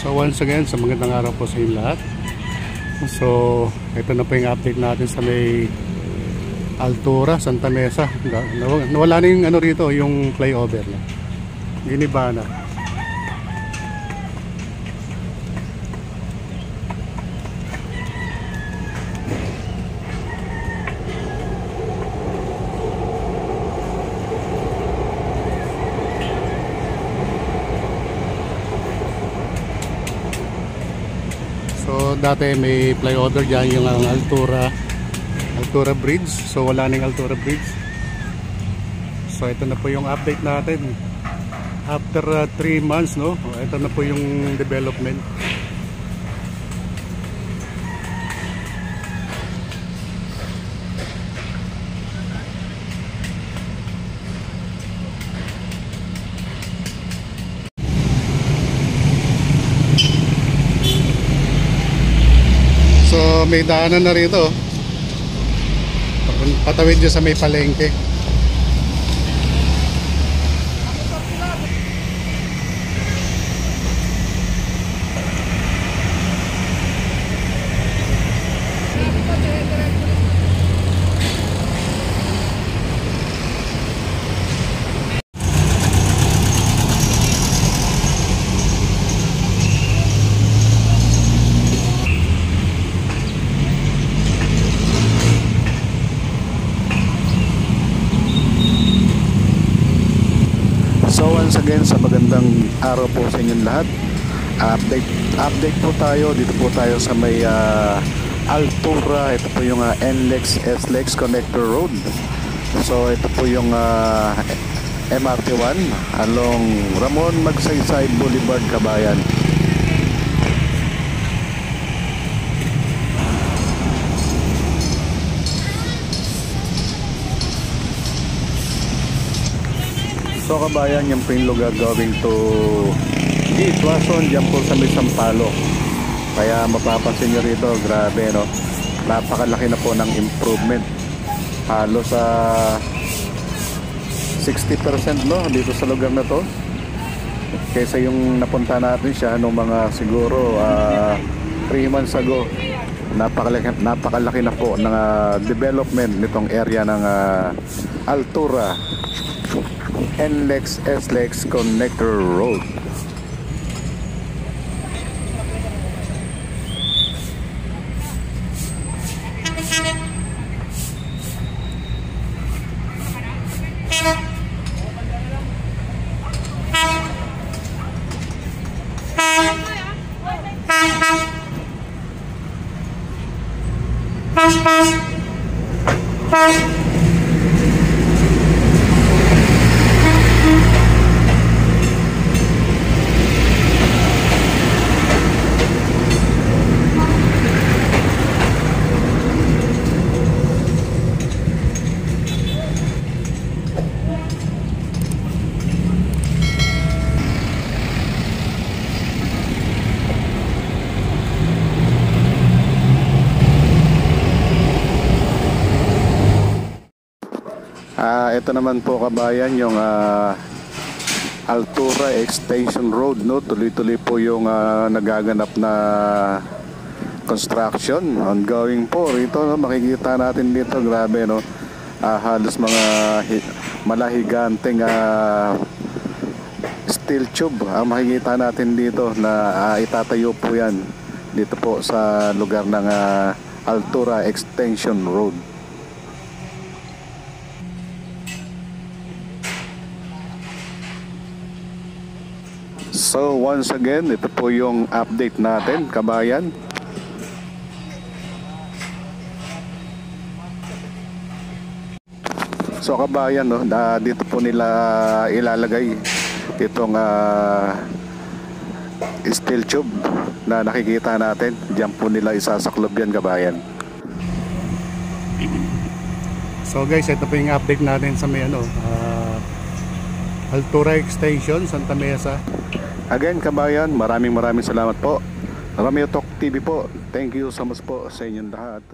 So once again, sa magandang araw po sa inyo lahat. So ito na po yung update natin sa may Altura, Santa Mesa. Nawala na yung ano rito, yung flyover na giniba na. So dati may flyover dyan, yung Altura Bridge. So wala nang Altura Bridge. So ito na po yung update natin after 3 months, no? Ito na po yung development. So may daanan na rito, patawid dyan sa may palengke. So once again, sa magandang araw po sa inyong lahat. Update po tayo. Dito po tayo sa may Altura. Ito po yung NLEX SLEX Connector Road. So ito po yung MRT1 along Ramon Magsaysay Boulevard, Kabayan. So kabayan, yan po yung lugar going to Tuason, dyan po sa may Sampalo. Kaya mapapansin nyo rito, grabe, no? Napakalaki na po ng improvement. Halos 60%, no, dito sa lugar na to, kaysa yung napunta natin siya nung mga siguro 3 months ago. Napakalaki na po ng development nitong area ng Altura NLEX SLEX Connector Road. Ito naman po kabayan yung Altura Extension Road, no? Tuloy-tuloy po yung nagaganap na construction, ongoing po rito, no? Makikita natin dito, grabe, no? Halos mga malahiganteng steel tube ang makikita natin dito na itatayo po yan dito po sa lugar ng Altura Extension Road. So once again, ito po yung update natin kabayan. So kabayan, no, dito po nila ilalagay itong steel tube na nakikita natin. Diyan po nila isasaklob yan kabayan. So guys, ito po yung update natin sa may Altura Extension, Santa Mesa. Again kabayan, maraming salamat po. Romeo Talk TV po. Thank you so much po sa inyong lahat.